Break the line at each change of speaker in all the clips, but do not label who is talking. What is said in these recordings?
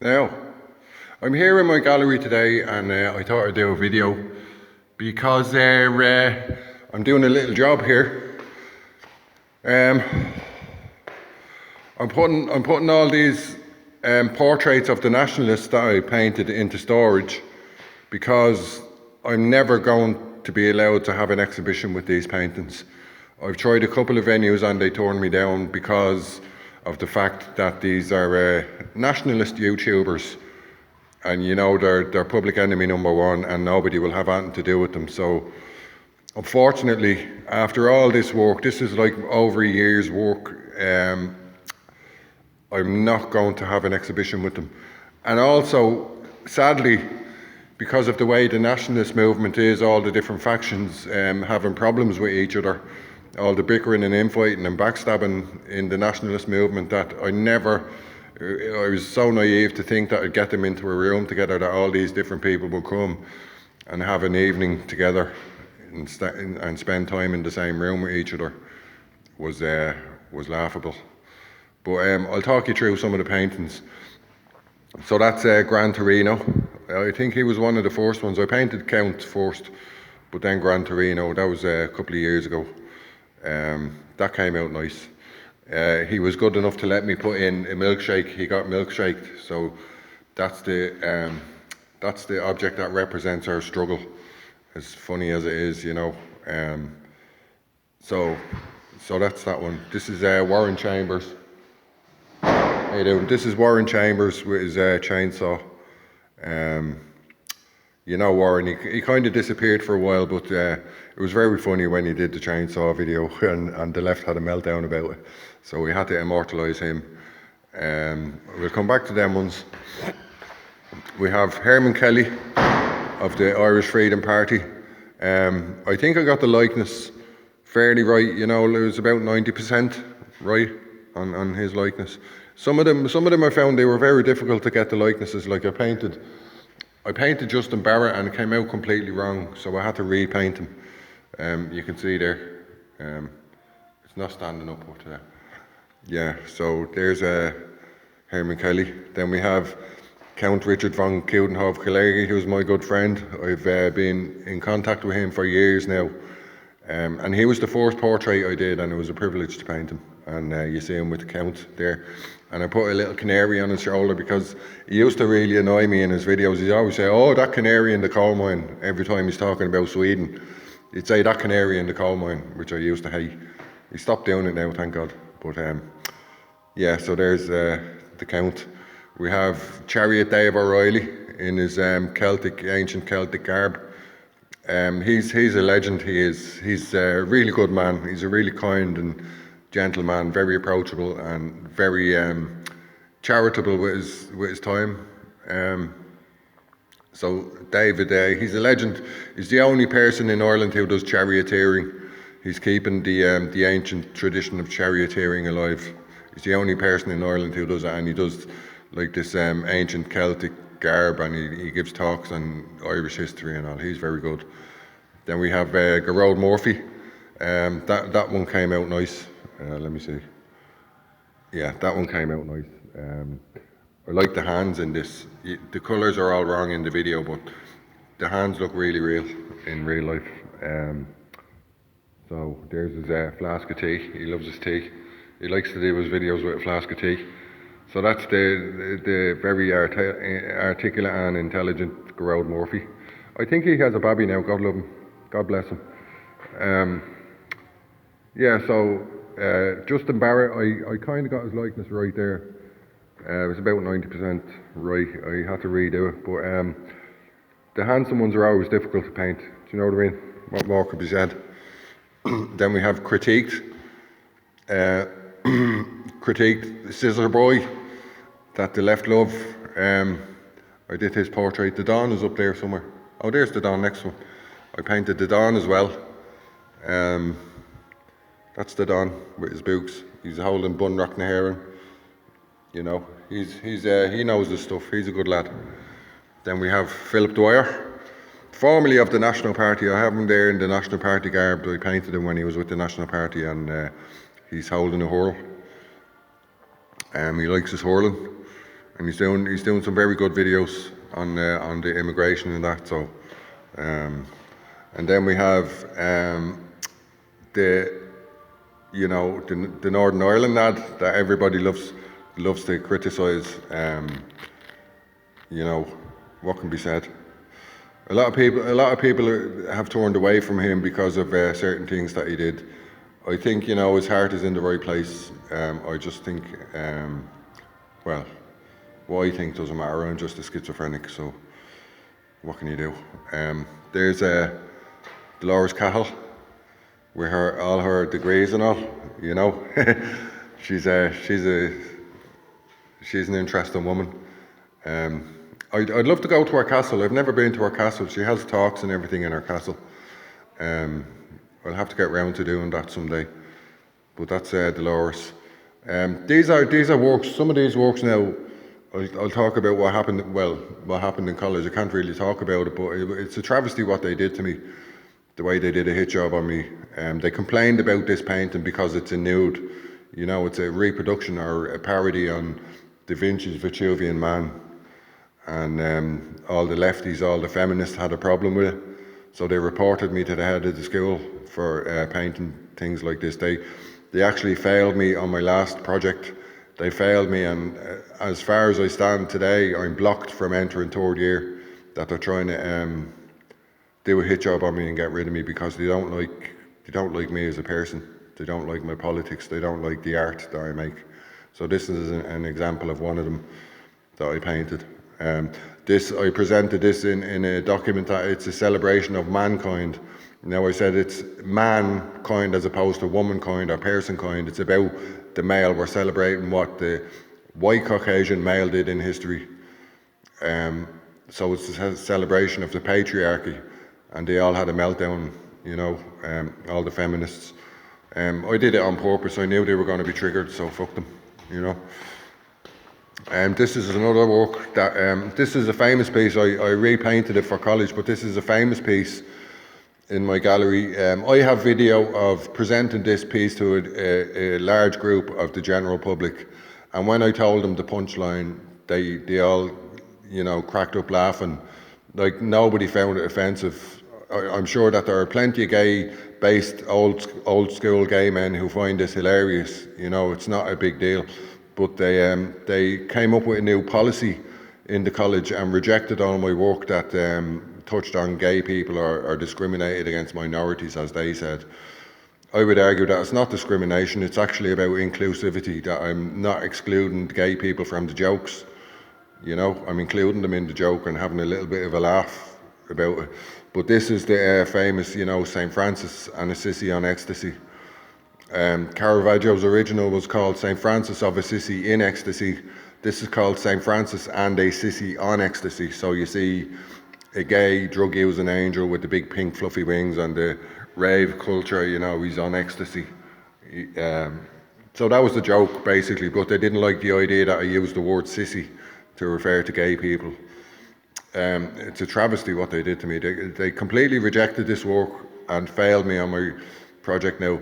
Now, I'm here in my gallery today and I thought I'd do a video because I'm doing a little job here. I'm putting all these portraits of the nationalists that I painted into storage because I'm never going to be allowed to have an exhibition with these paintings. I've tried a couple of venues and they turned me down because of the fact that these are nationalist YouTubers, and you know they're public enemy number one and nobody will have anything to do with them. So unfortunately, after all this work, this is like over a year's work, I'm not going to have an exhibition with them. And also, sadly, because of the way the nationalist movement is, all the different factions having problems with each other, all the bickering and infighting and backstabbing in the nationalist movement, that I was so naive to think that I'd get them into a room together, that all these different people would come and have an evening together and spend time in the same room with each other was laughable. But I'll talk you through some of the paintings. So that's Gran Torino. I think he was one of the first ones. I painted Count first, but then Gran Torino. That was a couple of years ago. That came out nice. He was good enough to let me put in a milkshake. He got milkshaked, so that's the object that represents our struggle. As funny as it is, you know. So that's that one. This is Warren Chambers. How you doing? This is Warren Chambers with his chainsaw. You know Warren, he kind of disappeared for a while, but it was very funny when he did the chainsaw video and the left had a meltdown about it. So we had to immortalise him. We'll come back to them ones. We have Herman Kelly of the Irish Freedom Party. I think I got the likeness fairly right, you know, it was about 90% right on his likeness. Some of them I found they were very difficult to get the likenesses. Like I painted Justin Barrett and it came out completely wrong, so I had to repaint him. You can see there, it's not standing up to that. Yeah, so there's Herman Kelly. Then we have Count Richard von Kiltenhofer, who's my good friend. I've been in contact with him for years now. And he was the first portrait I did, and it was a privilege to paint him. And you see him with the Count there. And I put a little canary on his shoulder because he used to really annoy me in his videos. He'd always say, "Oh, that canary in the coal mine." Every time he's talking about Sweden, he'd say, "That canary in the coal mine," which I used to hate. He stopped doing it now, thank God. But yeah, so there's the Count. We have Chariot Dave O'Reilly in his ancient Celtic garb. He's a legend. He's a really good man. He's a really kind and gentle man, very approachable and very charitable with his time. So David, he's a legend. He's the only person in Ireland who does charioteering. He's keeping the ancient tradition of charioteering alive. He's the only person in Ireland who does that, and he does like this ancient Celtic garb, and he gives talks on Irish history and all. He's very good. Then we have Gerald Morphy. That one came out nice. Let me see. Yeah, that one came out nice. I like the hands in this. The colours are all wrong in the video, but the hands look really real in real life. So there's his flask of tea. He loves his tea. He likes to do his videos with a flask of tea. So that's the very articulate and intelligent Gerald Morphy. I think he has a baby now, God love him. God bless him. Yeah, so Justin Barrett, I kind of got his likeness right there. It was about 90% right. I had to redo it. But the handsome ones are always difficult to paint. Do you know what I mean? What more could be said? Then we have critiqued Scissor Boy, that the left love. I did his portrait. The Don is up there somewhere. Oh, there's the Don next one. I painted the Don as well. That's the Don with his boots. He's holding Bunrock na Heron. You know, he knows his stuff. He's a good lad. Then we have Philip Dwyer, formerly of the National Party. I have him there in the National Party garb. I painted him when he was with the National Party, and he's holding a hurl. He likes his hurling. and he's doing some very good videos on the immigration and that. So, and then we have the Northern Ireland lad that everybody loves to criticise. What can be said? A lot of people have turned away from him because of certain things that he did. I think his heart is in the right place. I just think, well, what I think doesn't matter. I'm just a schizophrenic, so what can you do? There's Dolores Cahill with all her degrees and all. she's an interesting woman. I'd love to go to her castle. I've never been to her castle. She has talks and everything in her castle. I'll have to get round to doing that someday. But that's Dolores. These are works. Some of these works now. I'll talk about what happened. Well, what happened in college. I can't really talk about it, but it's a travesty what they did to me. The way they did a hit job on me. They complained about this painting because it's a nude. It's a reproduction or a parody on Da Vinci's Vitruvian Man. And all the lefties, all the feminists had a problem with it. So they reported me to the head of the school for painting things like this. They actually failed me on my last project. They failed me, and as far as I stand today, I'm blocked from entering third year. That they're trying to do a hit job on me and get rid of me because they don't like me as a person. They don't like my politics. They don't like the art that I make. So this is an example of one of them that I painted. I presented this in a document that it's a celebration of mankind. Now I said it's mankind as opposed to womankind or personkind. It's about the male. We're celebrating what the white Caucasian male did in history. So it's a celebration of the patriarchy, and they all had a meltdown, all the feminists. I did it on purpose. I knew they were going to be triggered, so fuck them, This is another work that, this is a famous piece. I repainted it for college, but this is a famous piece in my gallery. I have video of presenting this piece to a large group of the general public, and when I told them the punchline, they all, cracked up laughing. Like, nobody found it offensive. I'm sure that there are plenty of gay-based old school gay men who find this hilarious. It's not a big deal. But they came up with a new policy in the college and rejected all my work that touched on gay people or discriminated against minorities, as they said. I would argue that it's not discrimination, it's actually about inclusivity, that I'm not excluding gay people from the jokes. I'm including them in the joke and having a little bit of a laugh about it. But this is the famous, St. Francis and Assisi on ecstasy. Caravaggio's original was called St. Francis of Assisi in Ecstasy. This is called St. Francis and a Sissy on Ecstasy. So you see a gay drug-using angel with the big pink fluffy wings and the rave culture, he's on ecstasy. So that was the joke, basically, but they didn't like the idea that I used the word sissy to refer to gay people. It's a travesty what they did to me. They completely rejected this work and failed me on my project now.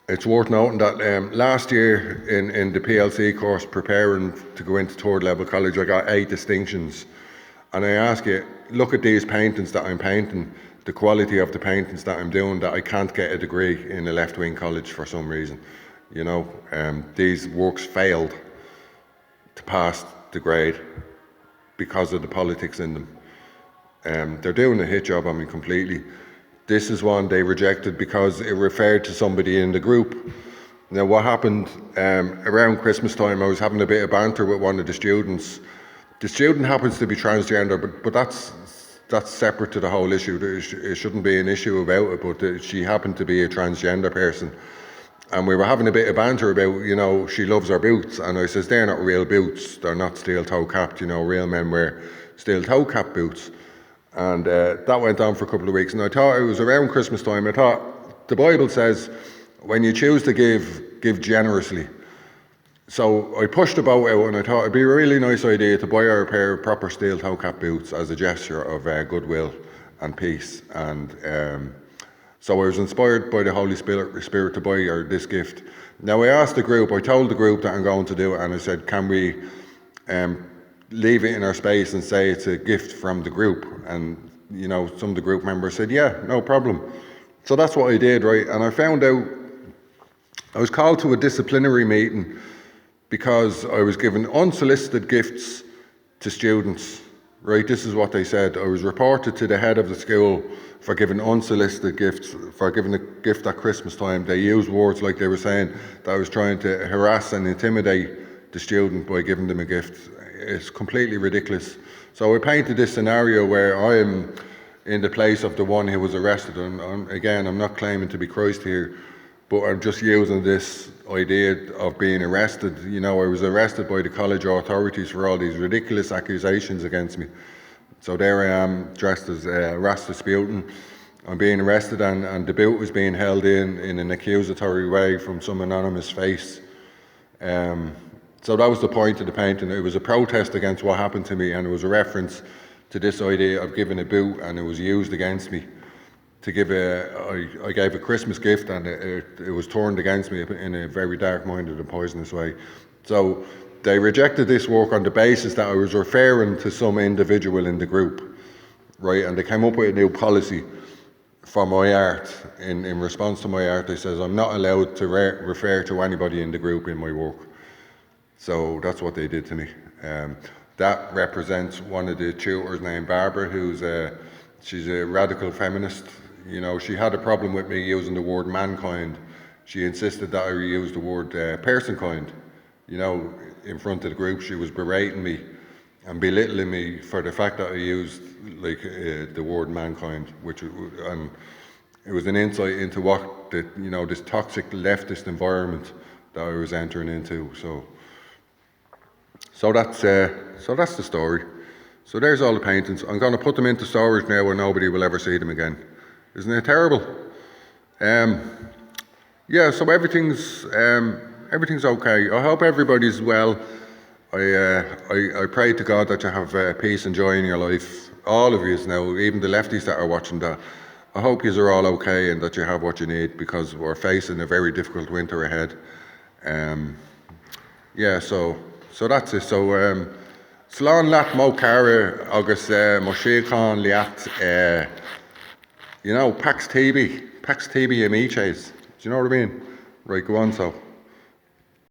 It's worth noting that last year in the PLC course, preparing to go into third level college, I got 8 distinctions. And I ask you, look at these paintings that I'm painting, the quality of the paintings that I'm doing, that I can't get a degree in a left-wing college for some reason. These works failed to pass the grade because of the politics in them. They're doing a hit job on me completely. This is one they rejected because it referred to somebody in the group. Now, what happened around Christmas time, I was having a bit of banter with one of the students. The student happens to be transgender, but that's separate to the whole issue. It shouldn't be an issue about it, but she happened to be a transgender person. And we were having a bit of banter about, she loves her boots. And I says, they're not real boots. They're not steel toe capped. Real men wear steel toe cap boots. And that went on for a couple of weeks. And I thought it was around Christmas time. I thought the Bible says, when you choose to give generously. So I pushed the boat out and I thought it'd be a really nice idea to buy her a pair of proper steel toe cap boots as a gesture of goodwill and peace. And so I was inspired by the Holy Spirit to buy her this gift. Now I asked the group, I told the group that I'm going to do it, and I said, can we leave it in our space and say it's a gift from the group. And, some of the group members said, yeah, no problem. So that's what I did, right? And I found out, I was called to a disciplinary meeting because I was given unsolicited gifts to students, right? This is what they said. I was reported to the head of the school for giving unsolicited gifts, for giving a gift at Christmas time. They used words like they were saying that I was trying to harass and intimidate the student by giving them a gift. It's completely ridiculous. So I painted this scenario where I am in the place of the one who was arrested. And again, I'm not claiming to be Christ here, but I'm just using this idea of being arrested. I was arrested by the college authorities for all these ridiculous accusations against me. So there I am, dressed as Rasputin. I'm being arrested, and the boot was being held in an accusatory way from some anonymous face. So that was the point of the painting. It was a protest against what happened to me, and it was a reference to this idea of giving a boot, and it was used against me. I gave a Christmas gift, and it was turned against me in a very dark-minded and poisonous way. So they rejected this work on the basis that I was referring to some individual in the group, right? And they came up with a new policy for my art. In response to my art, they says I'm not allowed to refer to anybody in the group in my work. So that's what they did to me. That represents one of the tutors named Barbara, she's a radical feminist. She had a problem with me using the word mankind. She insisted that I use the word personkind. In front of the group, she was berating me and belittling me for the fact that I used the word mankind, and it was an insight into what this toxic leftist environment that I was entering into. So that's the story. So there's all the paintings. I'm going to put them into storage now where nobody will ever see them again. Isn't it terrible? So everything's okay. I hope everybody's well. I pray to God that you have peace and joy in your life. All of you now, even the lefties that are watching that. I hope you are all okay and that you have what you need, because we're facing a very difficult winter ahead. So that's it. So slán leat mó cara agus mo síocháin leat Pax TB a míchéis. Do you know what I mean? Right, go on so.